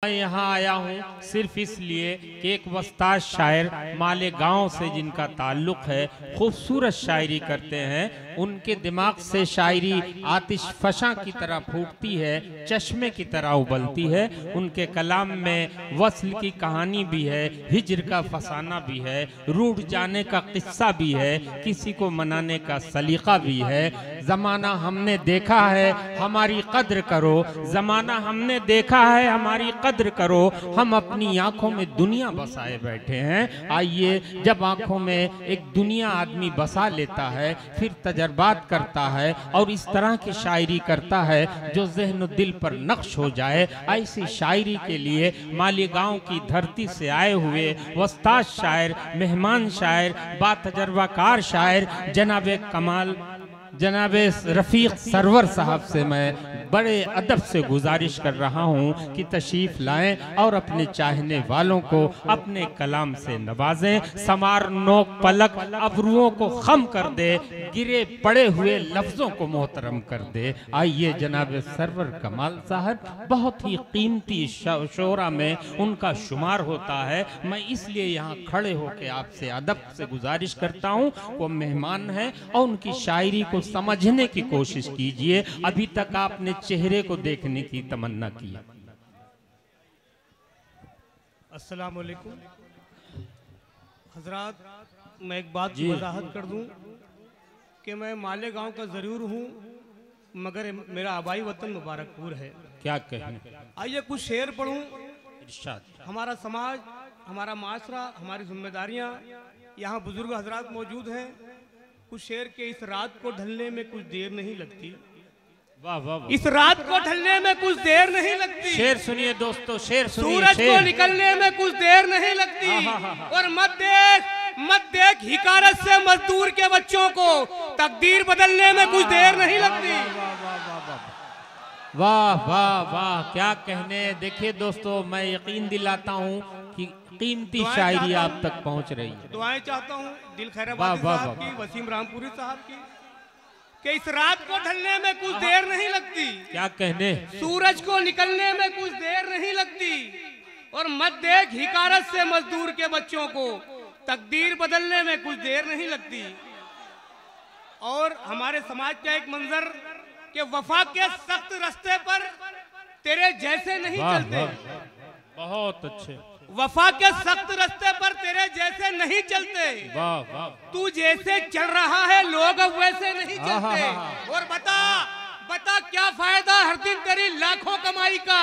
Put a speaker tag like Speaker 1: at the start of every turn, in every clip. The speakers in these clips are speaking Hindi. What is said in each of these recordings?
Speaker 1: मैं यहाँ आया हूँ सिर्फ इसलिए कि एक वस्ताद शायर मालेगांव से जिनका ताल्लुक है, खूबसूरत शायरी करते हैं। उनके दिमाग से शायरी आतिश फशां की तरह फूटती है, चश्मे की तरह उबलती है। उनके कलाम में वस्ल की कहानी भी है, हिज्र का फसाना भी है, रूठ जाने का किस्सा भी है, किसी को मनाने का सलीका भी है। ज़माना हमने देखा है, हमारी कद्र करो। ज़माना हमने देखा है, हमारी कद्र करो। हम अपनी आंखों में दुनिया बसाए बैठे हैं। आइए, जब आंखों में एक दुनिया आदमी बसा लेता है, फिर तजर्बात करता है और इस तरह की शायरी करता है जो ज़हन दिल पर नक्श हो जाए। ऐसी शायरी के लिए मालेगांव की धरती से आए हुए वस्ताद शायर, मेहमान शायर, बातजर्बाकार शायर जनाब कमाल, जनाब रफ़ीक सरवर साहब से मैं बड़े अदब से गुजारिश कर रहा हूँ कि तशरीफ़ लाएं और अपने चाहने वालों को अपने कलाम से नवाजें। समार नोक पलक अबरुओं को खम कर दे, गिरे पड़े हुए लफ्ज़ों को मोहतरम कर दे। आइए, जनाब सरवर कमाल साहब, बहुत ही कीमती शोरा में उनका शुमार होता है। मैं इसलिए यहाँ खड़े होकर आपसे अदब से गुजारिश करता हूँ, वो मेहमान हैं और उनकी शायरी को समझने की कोशिश कीजिए। अभी तक आपने चेहरे को देखने की तमन्ना की।
Speaker 2: अस्सलाम वालेकुम हजरात, मैं एक बात की वजाहत कर दूं कि मैं मालेगांव का ज़रूर हूं, मगर मेरा आबाई वतन मुबारकपुर है।
Speaker 1: क्या कहें?
Speaker 2: आइए कुछ शेर पढ़ूं।
Speaker 1: इरशाद।
Speaker 2: हमारा समाज, हमारा माशरा, हमारी जिम्मेदारियां, यहाँ बुजुर्ग हजरात मौजूद हैं। कुछ शेर के इस रात को ढलने में कुछ देर नहीं लगती।
Speaker 1: वाह वाह वाह।
Speaker 2: इस रात को ढलने में कुछ देर नहीं लगती।
Speaker 1: शेर सुनिए दोस्तों, शेर सुनिए।
Speaker 2: सूरज को निकलने में कुछ देर नहीं लगती। और मत देख हिकारत से मजदूर के बच्चों को, तकदीर बदलने में कुछ देर नहीं लगती।
Speaker 1: वाह वाह वाह, क्या कहने। देखिए दोस्तों, मैं यकीन दिलाता हूँ कि कीमती शायरी आप तक पहुँच रही है।
Speaker 2: दुआएं चाहता हूँ दिल खैराबादी साहब की, वसीम रामपुरी साहब की, कि इस रात को ढलने में कुछ देर नहीं लगती।
Speaker 1: क्या कहने।
Speaker 2: सूरज को निकलने में कुछ देर नहीं लगती। और मत देख हिकारत से मजदूर के बच्चों को, तकदीर बदलने में कुछ देर नहीं लगती। और हमारे समाज का एक मंजर कि वफा के सख्त रास्ते पर तेरे जैसे नहीं चलते।
Speaker 1: बहुत अच्छे।
Speaker 2: वफा के सख्त रास्ते पर तेरे जैसे नहीं चलते।
Speaker 1: वाह वाह।
Speaker 2: तू जैसे चल रहा है लोग अब वैसे नहीं चलते। और बता क्या फायदा हर दिन तेरी लाखों कमाई का,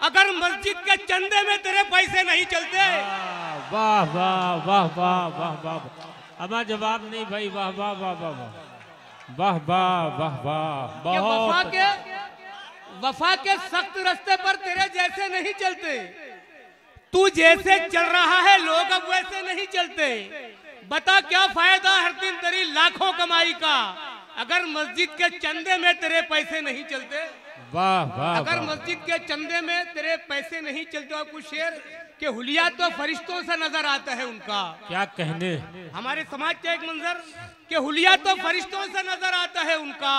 Speaker 2: अगर मस्जिद के चंदे में तेरे पैसे नहीं चलते।
Speaker 1: वाह वाह वाह वाह वाह वाह। अब जवाब नहीं भाई। वाह वाह वाह वाह वाह वाह वाह वाह। बहुत।
Speaker 2: वफा के सख्त रास्ते पर तेरे जैसे नहीं चलते। तू जैसे चल रहा है लोग अब वैसे नहीं चलते। बता क्या फायदा हर दिन तेरी लाखों कमाई का, अगर मस्जिद के चंदे में तेरे पैसे नहीं चलते।
Speaker 1: वाह वाह।
Speaker 2: अगर मस्जिद के चंदे में तेरे पैसे नहीं चलते। और कुछ शेर के हुलिया तो फरिश्तों से नजर आता है उनका।
Speaker 1: क्या कहने।
Speaker 2: हमारे समाज का एक मंजर के हुलिया तो फरिश्तों से नजर आता है उनका।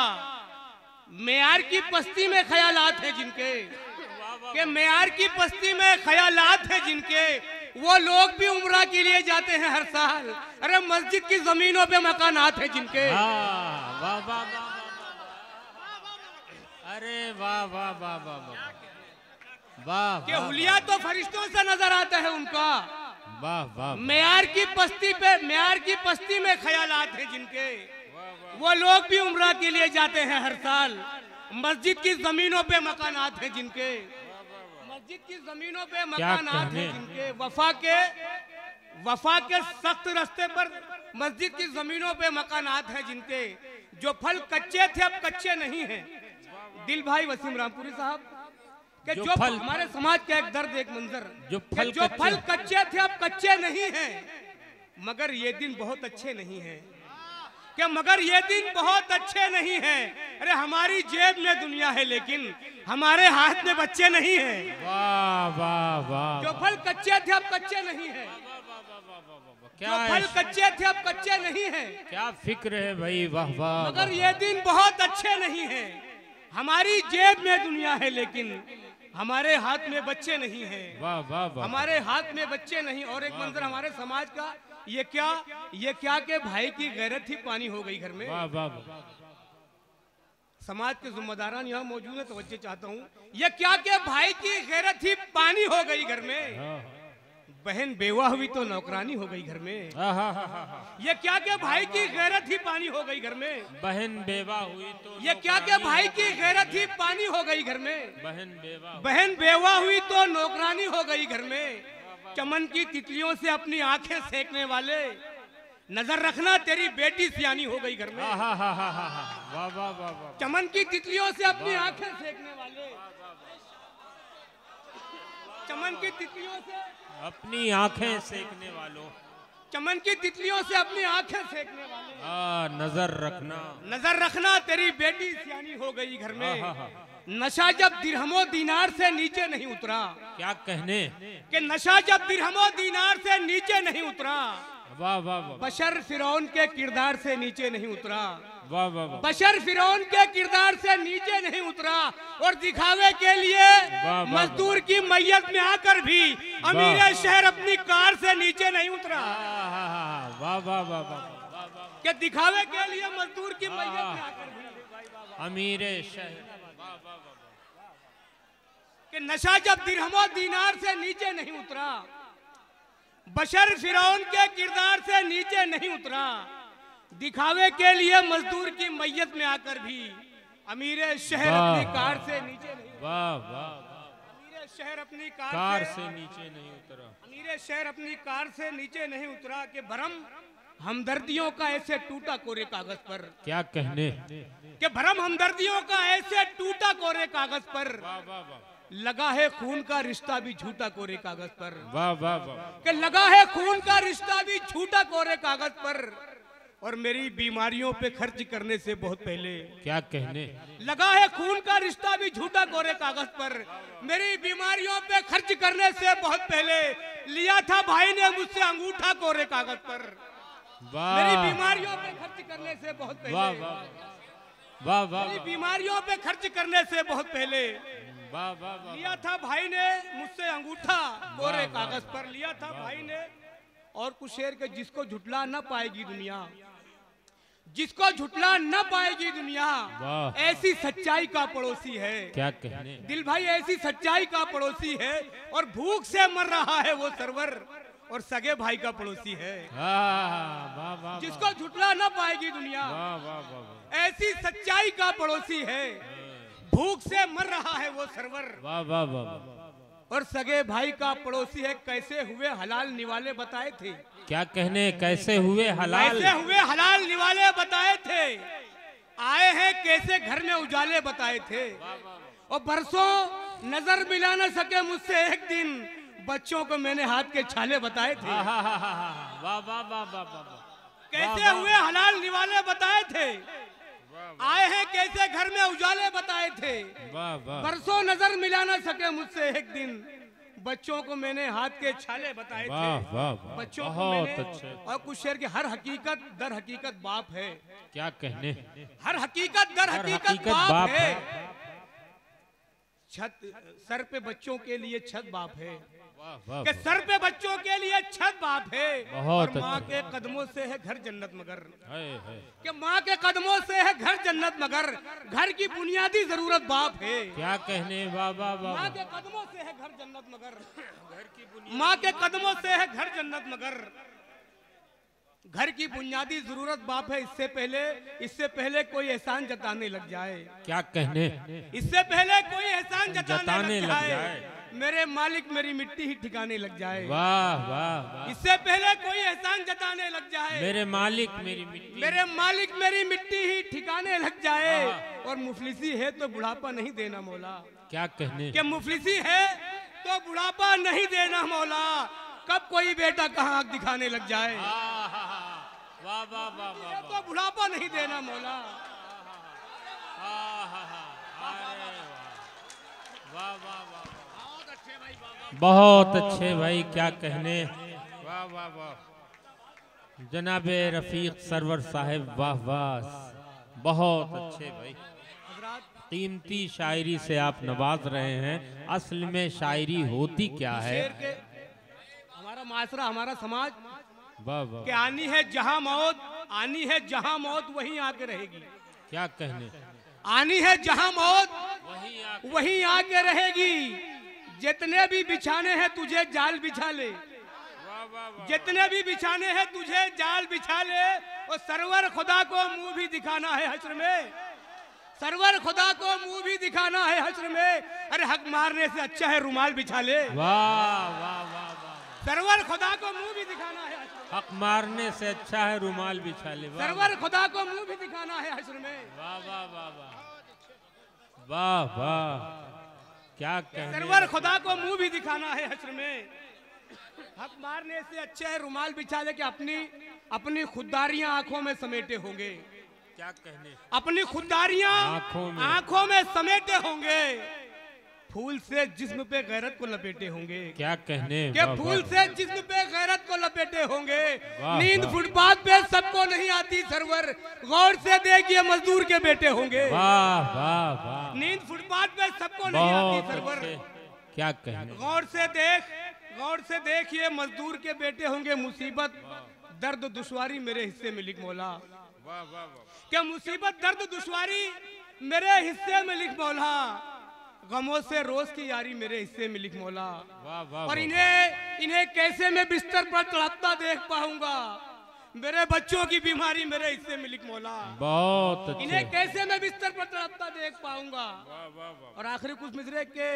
Speaker 2: मेयार की पस्ती में ख्यालात है जिनके, के मेयार की बस्ती में ख्यालात है जिनके, वो लोग भी उम्रा के लिए जाते हैं हर साल। अरे मस्जिद की जमीनों पे मकानात है जिनके।
Speaker 1: वाह वाह वाह। अरे वाह वाह वाह वाह वाह।
Speaker 2: के हुलिया तो फरिश्तों से नजर आता है उनका।
Speaker 1: वाह वाह।
Speaker 2: मेयार की बस्ती में ख्यालात है जिनके, वो लोग भी उम्रा के लिए जाते हैं हर साल। मस्जिद की जमीनों पे मकानात हैं जिनके, मस्जिद की जमीनों पे मकानात हैं जिनके। वफा के सख्त रास्ते पर मस्जिद की जमीनों पे मकानात हैं जिनके। जो फल कच्चे थे अब कच्चे नहीं हैं। दिल भाई वसीम रामपुरी साहब के जो फल, हमारे समाज का एक दर्द, एक मंजर, जो फल कच्चे थे अब कच्चे नहीं हैं। मगर ये दिन बहुत अच्छे नहीं हैं। कि मगर ये दिन बहुत अच्छे नहीं हैं। अरे हमारी जेब में दुनिया है लेकिन हमारे हाथ में बच्चे नहीं हैं।
Speaker 1: वाह वाह वाह।
Speaker 2: जो फल कच्चे थे अब कच्चे नहीं हैं। जो फल कच्चे थे अब कच्चे नहीं हैं।
Speaker 1: क्या फिक्र है भाई। वाह वाह।
Speaker 2: मगर ये दिन बहुत अच्छे नहीं हैं। हमारी जेब में दुनिया है लेकिन हमारे हाथ में बच्चे नहीं हैं।
Speaker 1: वाह वाह वाह।
Speaker 2: हमारे हाथ में बच्चे नहीं। और एक मंजर हमारे समाज का, ये क्या के भाई की गैरत ही पानी हो गई घर में।
Speaker 1: वाह वाह वाह।
Speaker 2: समाज के जिम्मेदारान यहाँ मौजूद है, तवज्जो चाहता हूँ। ये क्या के भाई की गैरत ही पानी हो गई घर में। बहन बेवा हुई तो नौकरानी हो गई घर में। ये क्या के भाई की गैरत ही पानी हो गई घर में।
Speaker 1: बहन बेवा हुई तो
Speaker 2: ये क्या के भाई की गैरत ही पानी हो गई घर में।
Speaker 1: बहन
Speaker 2: बेवा हुई तो नौकरानी हो गई घर में। चमन की तितलियों से अपनी आंखें सेकने वाले, नजर रखना तेरी बेटी सियानी हो गई घर में।
Speaker 1: वाह वाह वाह।
Speaker 2: चमन की तितलियों से अपनी आंखें सेकने वाले, चमन की तितलियों से
Speaker 1: अपनी आंखें सेकने वालों,
Speaker 2: चमन की तितलियों से अपनी आंखें सेकने वाले, नजर रखना तेरी बेटी सियानी हो गई घर में। नशा जब दिरहमो दीनार से नीचे नहीं उतरा।
Speaker 1: क्या कहने
Speaker 2: कि नशा जब दिरहमो दीनार से नीचे नहीं उतरा।
Speaker 1: वाह वाह वाह।
Speaker 2: बशर फिरौन के किरदार से नीचे नहीं उतरा।
Speaker 1: वाह वाह वाह।
Speaker 2: बशर फिरौन के किरदार से नीचे नहीं उतरा और दिखावे के लिए मजदूर की मैयत में आकर भी अमीर शहर अपनी कार से नीचे नहीं उतरा।
Speaker 1: वाह वाह वाह वाह।
Speaker 2: कि दिखावे के लिए मजदूर की मैयत में आकर भी
Speaker 1: अमीर शहर।
Speaker 2: कि नशा जब दिरहमो दीनार से नीचे नहीं उतरा, बशर फिरौन के किरदार से नीचे नहीं उतरा, दिखावे के लिए मजदूर की मैयत में आकर भी अमीर शहर अपनी कार से नीचे नहीं।
Speaker 1: वाह वाह।
Speaker 2: अमीर शहर अपनी
Speaker 1: कार से नीचे नहीं उतरा।
Speaker 2: अमीर शहर अपनी कार से नीचे नहीं उतरा। कि भरम हमदर्दियों का ऐसे टूटा कोरे कागज पर।
Speaker 1: क्या कहने
Speaker 2: कि भरम हमदर्दियों का ऐसे टूटा कोरे कागज पर।
Speaker 1: वाह वाह वाह।
Speaker 2: लगा है खून का रिश्ता भी झूठा कोरे कागज पर।
Speaker 1: वाह वाह वाह।
Speaker 2: कि लगा है खून का रिश्ता भी झूठा कोरे कागज पर। और मेरी बीमारियों पे खर्च करने से बहुत पहले।
Speaker 1: क्या कहने
Speaker 2: लगा है खून का रिश्ता भी झूठा कोरे कागज पर। मेरी बीमारियों पे खर्च करने से बहुत पहले लिया था भाई ने मुझसे अंगूठा कोरे कागज पर। मेरी बीमारियों पे खर्च करने से बहुत पहले।
Speaker 1: वाह वाह वाह।
Speaker 2: मेरी बीमारियों पे खर्च करने से बहुत पहले
Speaker 1: वाह वाह।
Speaker 2: लिया था भाई ने मुझसे अंगूठा कोरे कागज पर। लिया था भाई ने। और कुछ शेर के, जिसको झुटला न पाएगी दुनिया, जिसको झुटला न पाएगी दुनिया, ऐसी सच्चाई का पड़ोसी है। क्या कहने दिल भाई, ऐसी सच्चाई का पड़ोसी है। और भूख से मर रहा है वो सरवर, और सगे भाई का पड़ोसी है। जिसको झुटला न पाएगी दुनिया, ऐसी सच्चाई का पड़ोसी है। भूख से मर रहा है वो सरवर,
Speaker 1: वाह वाह वाह।
Speaker 2: और सगे भाई का पड़ोसी है। कैसे हुए हलाल निवाले बताए थे।
Speaker 1: क्या कहने कैसे हुए हलाल,
Speaker 2: कैसे हुए हलाल निवाले बताए थे। आए हैं कैसे घर में उजाले बताए थे। और बरसों नजर मिला न सके मुझसे एक दिन, बच्चों को मैंने हाथ के छाले बताए थे।
Speaker 1: वाह वाह वाह वाह।
Speaker 2: कैसे हुए हलाल निवाले बताए थे। आए हैं कैसे घर में उजाले बताए थे। बरसों नजर मिला न सके मुझसे एक दिन, बच्चों को मैंने हाथ के छाले बताए थे। बच्चों को मैंने। और कुछ शेर के, हर हकीकत दर हकीकत बाप है।
Speaker 1: क्या कहने
Speaker 2: हर हकीकत दर हकीकत बाप है। छत सर पे बच्चों के लिए छत बाप है। कि सर पे बच्चों के लिए छत बाप है। और माँ के कदमों से है घर जन्नत मगर। कि माँ के कदमों से है घर जन्नत मगर, घर की बुनियादी जरूरत बाप है।
Speaker 1: क्या कहने बाबा।
Speaker 2: माँ के कदमों से है घर जन्नत मगर, घर की माँ के कदमों से है घर जन्नत मगर, घर की बुनियादी जरूरत बाप है। इससे पहले कोई एहसान जताने लग जाए।
Speaker 1: क्या कहने
Speaker 2: इससे पहले कोई एहसान जताने लग जाए, मेरे मालिक मेरी मिट्टी ही ठिकाने लग जाए।
Speaker 1: वाह वाह।
Speaker 2: इससे पहले कोई एहसान जताने लग जाए,
Speaker 1: मेरे मालिक
Speaker 2: मेरी मिट्टी ही ठिकाने लग जाए। और मुफलिसी है तो बुढ़ापा नहीं देना मौला।
Speaker 1: क्या कहने
Speaker 2: कि मुफलिसी है तो बुढ़ापा नहीं देना मौला। कब कोई बेटा कहाँ आँख दिखाने लग जाए।
Speaker 1: वाह वाह वाह।
Speaker 2: तो बुढ़ापा नहीं देना मौला।
Speaker 1: वाह वाह वाह। बहुत अच्छे भाई, क्या कहने। वाह वाह वाह। जनाबे रफीक सरवर साहिब, वाह वाह, बहुत अच्छे भाई।
Speaker 2: हजरात
Speaker 1: कीमती शायरी से आप नवाज रहे हैं। असल में शायरी होती क्या है?
Speaker 2: शेर के हमारा माशरा, हमारा समाज
Speaker 1: वाह वाह,
Speaker 2: कि आनी है जहां मौत, आनी है जहां मौत वहीं आके रहेगी।
Speaker 1: क्या कहने,
Speaker 2: आनी है जहां मौत
Speaker 1: वही
Speaker 2: वहीं आके रहेगी। जितने भी बिछाने हैं तुझे जाल बिछा ले, जितने भी बिछाने हैं तुझे जाल बिछा ले। और सरवर खुदा को मुंह भी दिखाना है हश्र में, सरवर खुदा को मुंह भी दिखाना है हश्र में। अरे हक मारने से अच्छा है रुमाल बिछा ले।
Speaker 1: वाह वाह वाह वाह,
Speaker 2: सरवर खुदा को मुंह भी दिखाना है हश्र में।
Speaker 1: हक मारने से अच्छा है रुमाल बिछा ले। वाह
Speaker 2: सरवर खुदा को मुंह भी दिखाना है हश्र में।
Speaker 1: वाह वाह वाह वाह वाह वाह, क्या कहने।
Speaker 2: सरवर खुदा को मुंह भी दिखाना है हश्र में। हक मारने से अच्छा है रुमाल बिछा ले कि अपनी खुददारियां आंखों में समेटे होंगे।
Speaker 1: क्या कहने,
Speaker 2: अपनी खुददारियां आंखों में समेटे होंगे। फूल से जिस्म पे गैरत को लपेटे होंगे।
Speaker 1: क्या कहने,
Speaker 2: के फूल से जिस्म पे गैरत को लपेटे होंगे।
Speaker 1: वाह,
Speaker 2: नींद
Speaker 1: वाह।
Speaker 2: फुटपाथ पे सबको नहीं आती सरवर, गौर से देखिए मजदूर के बेटे होंगे।
Speaker 1: वाह वाह वाह,
Speaker 2: नींद फुटपाथ पे सबको नहीं आती
Speaker 1: बहुत
Speaker 2: सरवर,
Speaker 1: अच्छे। क्या कहने,
Speaker 2: गौर से देख ये मजदूर के बेटे होंगे। मुसीबत दर्द दुश्वारी मेरे हिस्से में लिख मौला।
Speaker 1: वाह वाह वाह,
Speaker 2: क्या मुसीबत दर्द दुश्वारी मेरे हिस्से में लिख मौला। गमों से रोज की यारी मेरे हिस्से में लिख मौला।
Speaker 1: वाह वाह,
Speaker 2: और इन्हें कैसे मैं बिस्तर पर तड़पता देख पाऊंगा। मेरे बच्चों की बीमारी मेरे हिस्से में लिख मौला।
Speaker 1: बहुत अच्छे।
Speaker 2: इन्हें कैसे मैं बिस्तर पर तड़पता देख पाऊंगा।
Speaker 1: वाह वाह वाह,
Speaker 2: और आखिरी कुछ मिसरे के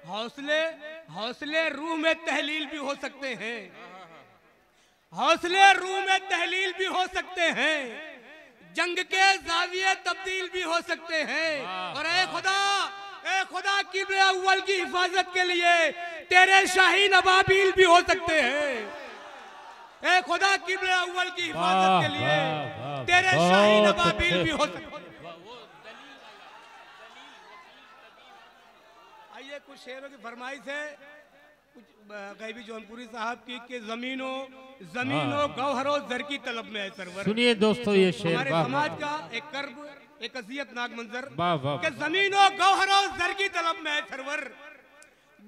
Speaker 2: हौसले रूह में तहलील भी हो सकते हैं। हौसले रूह में तहलील भी हो सकते हैं। जंग के जाविये तब्दील भी हो सकते हैं। और ए खुदा किब्र अव्वल की हिफाजत के लिए तेरे शाहीन अबाबील भी हो सकते हैं। ए खुदा किब्र अव्वल की हिफाजत के लिए तेरे शाहीन अबाबील भी हो सकते हैं। आइए कुछ शेरों की फरमाइश है, कुछ गैबी जौनपुरी साहब की कि जमीनों गौहरों जर की तलब में है सरवर।
Speaker 1: सुनिए दोस्तों ये शेर,
Speaker 2: हमारे
Speaker 1: वाह
Speaker 2: समाज का एक कर्ब, एक अज़ियतनाक मंजर
Speaker 1: वाह वाह,
Speaker 2: कि जमीनों गौहरों जर की तलब में है सरवर।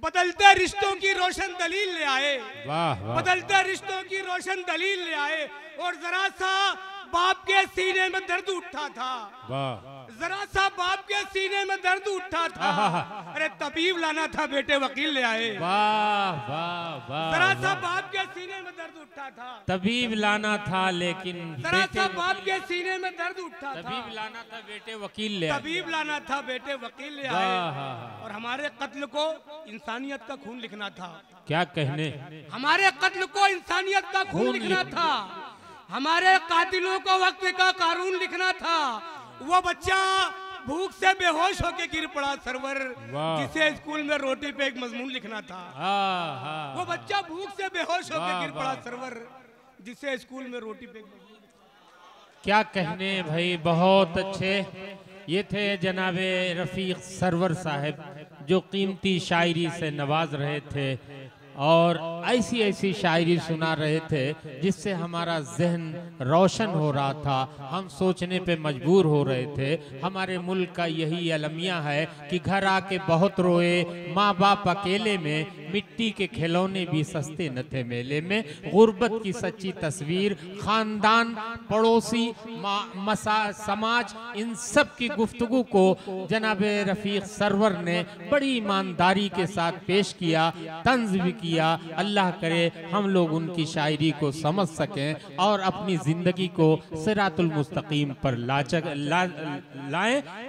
Speaker 2: बदलते रिश्तों की रोशन दलील ले आए,
Speaker 1: वाह वाह,
Speaker 2: बदलते रिश्तों की रोशन दलील ले आए। और जरा सा बाप के सीने में दर्द उठा था,
Speaker 1: वाह,
Speaker 2: जरा सा बाप के सीने में दर्द उठा था। अरे तबीब लाना था बेटे वकील ले आए।
Speaker 1: वाह वाह वाह,
Speaker 2: जरा सा बाप के सीने में दर्द उठा था,
Speaker 1: तबीब लाना था लेकिन
Speaker 2: जरा
Speaker 1: बेटे,
Speaker 2: सा बाप के सीने में दर्द उठा था।
Speaker 1: तबीब लाना था बेटे वकील ले आए।
Speaker 2: तबीब लाना था बेटे वकील ले
Speaker 1: वाह,
Speaker 2: आए।
Speaker 1: हाँ,
Speaker 2: और हमारे कत्ल को इंसानियत का खून लिखना था।
Speaker 1: क्या कहने,
Speaker 2: हमारे कत्ल को इंसानियत का खून लिखना था। हमारे कातिलों को वक्त का कानून लिखना था। वो बच्चा भूख से बेहोश होके गिर पड़ा सरवर,
Speaker 1: वाह।
Speaker 2: जिसे स्कूल में रोटी पे एक मजमून लिखना था।
Speaker 1: हाँ हाँ,
Speaker 2: वो बच्चा भूख से बेहोश होके
Speaker 1: वाह,
Speaker 2: गिर पड़ा
Speaker 1: वाह।
Speaker 2: सरवर, जिसे स्कूल में रोटी पे एक मजमून।
Speaker 1: क्या कहने भाई, बहुत अच्छे। ये थे जनाबे रफीक सरवर साहब जो कीमती शायरी से नवाज रहे थे और ऐसी ऐसी शायरी सुना रहे थे जिससे हमारा जहन रोशन हो रहा था, हम सोचने पे मजबूर हो रहे थे। हमारे मुल्क का यही अलमिया है कि घर आके बहुत रोए, माँ बाप अकेले में, मिट्टी के खिलौने भी सस्ते न थे मेले में। गुर्बत की सच्ची तस्वीर, खानदान, पड़ोसी, समाज, इन सब की गुफ्तगू को जनाब रफीक सरवर ने बड़ी ईमानदारी के साथ पेश किया, तंज भी किया। अल्लाह करे हम लोग उनकी शायरी को समझ सकें और अपनी जिंदगी को सिरातुल मुस्तकीम पर लाएं।